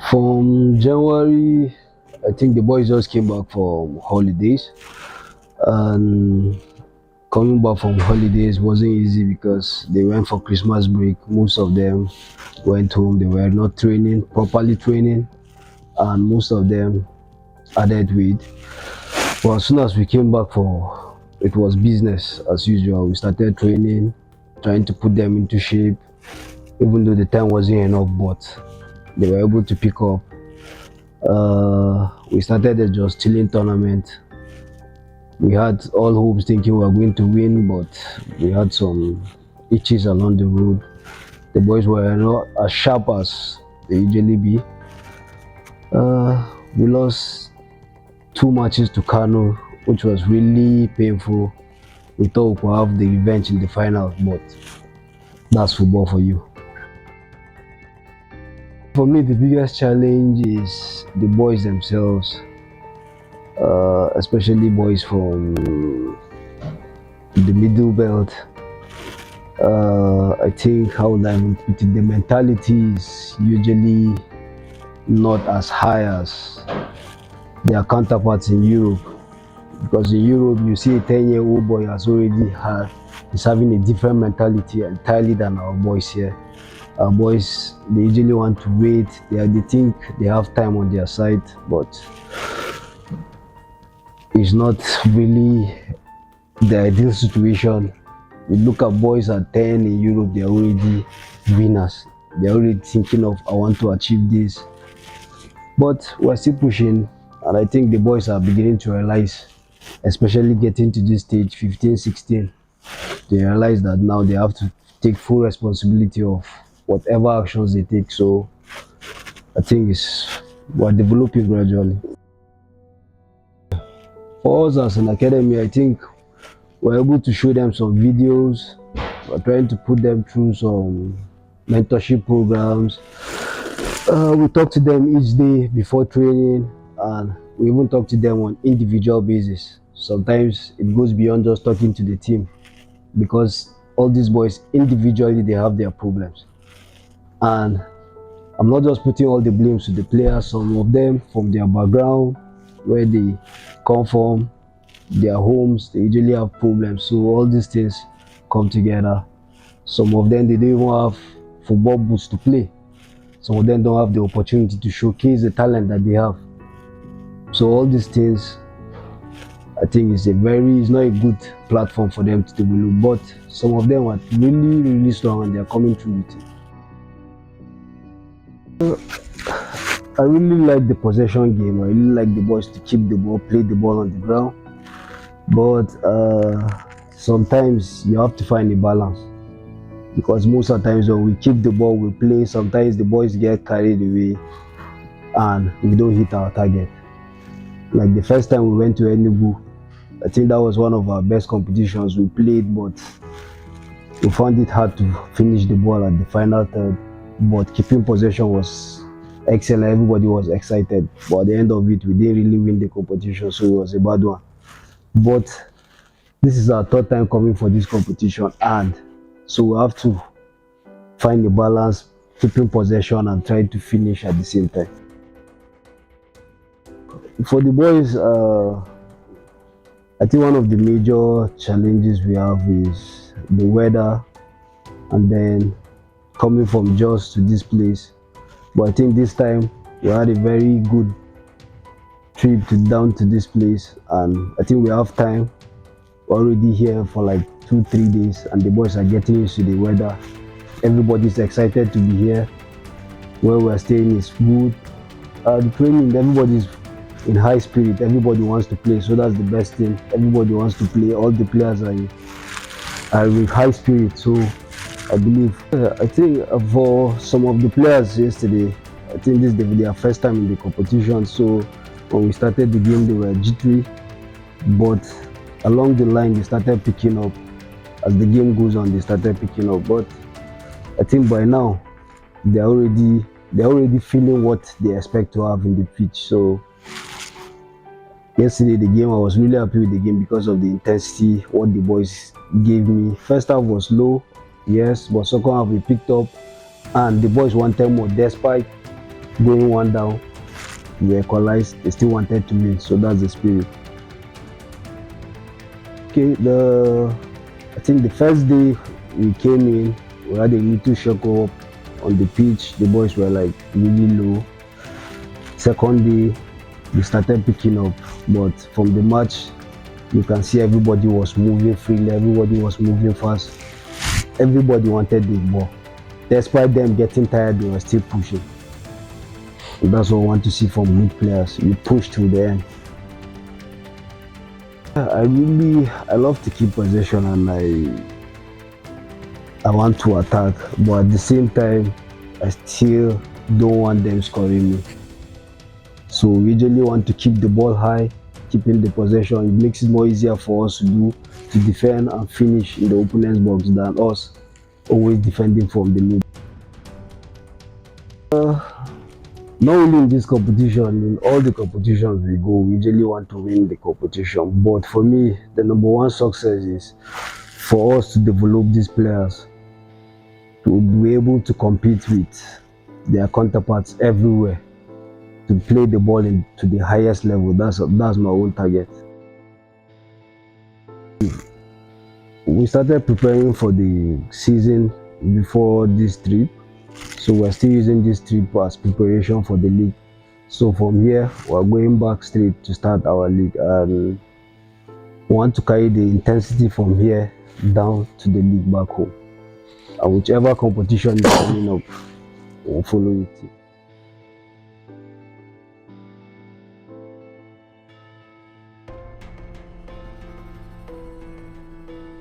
From January, I think the boys just came back from holidays, and coming back from holidays wasn't easy because they went for Christmas break. Most of them went home. They were not training properly, training, and most of them added weight. But as soon as we came back for, it was business as usual. We started training, trying to put them into shape, even though the time wasn't enough, but they were able to pick up. We started the just chilling tournament. We had all hopes thinking we were going to win, but we had some itches along the road. The boys were not as sharp as they usually be. We lost two matches to Kano, which was really painful. We thought we could have the revenge in the final, but that's football for you. For me, the biggest challenge is the boys themselves, especially boys from the middle belt. I think how the mentality is usually not as high as their counterparts in Europe. Because in Europe, you see a 10-year-old boy is having a different mentality entirely than our boys here. Our boys, they usually want to wait. They think they have time on their side, but it's not really the ideal situation. You look at boys at 10 in Europe, they're already winners. They're already thinking of, I want to achieve this. But we're still pushing, and I think the boys are beginning to realize, especially getting to this stage, 15, 16, they realize that now they have to take full responsibility of whatever actions they take. So I think we're developing gradually. For us as an academy, I think we're able to show them some videos. We're trying to put them through some mentorship programs. We talk to them each day before training, and we even talk to them on individual basis. Sometimes it goes beyond just talking to the team, because all these boys individually, they have their problems, and I'm not just putting all the blames to the players. Some of them, from their background, where they come from, their homes, they usually have problems. So all these things come together. Some of them, they don't even have football boots to play. Some of them don't have the opportunity to showcase the talent that they have. So all these things, I think it's not a good platform for them to develop. But some of them are really, really strong, and they're coming through with it. I really like the possession game. I really like the boys to keep the ball, play the ball on the ground. But sometimes you have to find a balance, because most of the times when we keep the ball, we play, sometimes the boys get carried away and we don't hit our target. Like the first time we went to Enugu, I think that was one of our best competitions we played, but we found it hard to finish the ball at the final third. But keeping possession was excellent. Everybody was excited, but at the end of it, we didn't really win the competition, so it was a bad one. But this is our third time coming for this competition, and so we have to find a balance, keeping possession and trying to finish at the same time. For the boys, I think one of the major challenges we have is the weather, and then coming from Jos to this place. But I think this time we had a very good trip down to this place, and I think we have time. We're already here for like 2-3 days, and the boys are getting used to the weather. Everybody's excited to be here. Where we're staying is good. The training, everybody's in high spirit. Everybody wants to play, so that's the best thing. Everybody wants to play. All the players are with high spirit. So I believe, I think for some of the players yesterday, I think this is their first time in the competition. So when we started the game, they were jittery, but along the line they started picking up. As the game goes on, they started picking up. But I think by now they're already feeling what they expect to have in the pitch. So yesterday, the game, I was really happy with the game because of the intensity what the boys gave me. First half was low, yes, but second half we picked up, and the boys wanted more. Despite going one down, we equalized, they still wanted to win, so that's the spirit. Okay, I think the first day we came in, we had a little shock up on the pitch. The boys were like really low. Second day, we started picking up, but from the match, you can see everybody was moving freely, everybody was moving fast, everybody wanted the ball. Despite them getting tired, they were still pushing. And that's what I want to see from good players. You push to the end. I love to keep possession, and I want to attack, but at the same time, I still don't want them scoring me. So we usually want to keep the ball high, keeping the possession. It makes it more easier for us to defend and finish in the opponent's box than us always defending from the mid. Not only in this competition, in all the competitions we go, we usually want to win the competition. But for me, the number one success is for us to develop these players to be able to compete with their counterparts everywhere, to play the ball to the highest level. That's my own target. We started preparing for the season before this trip, so we're still using this trip as preparation for the league. So from here, we're going back straight to start our league, and we want to carry the intensity from here down to the league back home. And whichever competition is coming up, we'll follow it.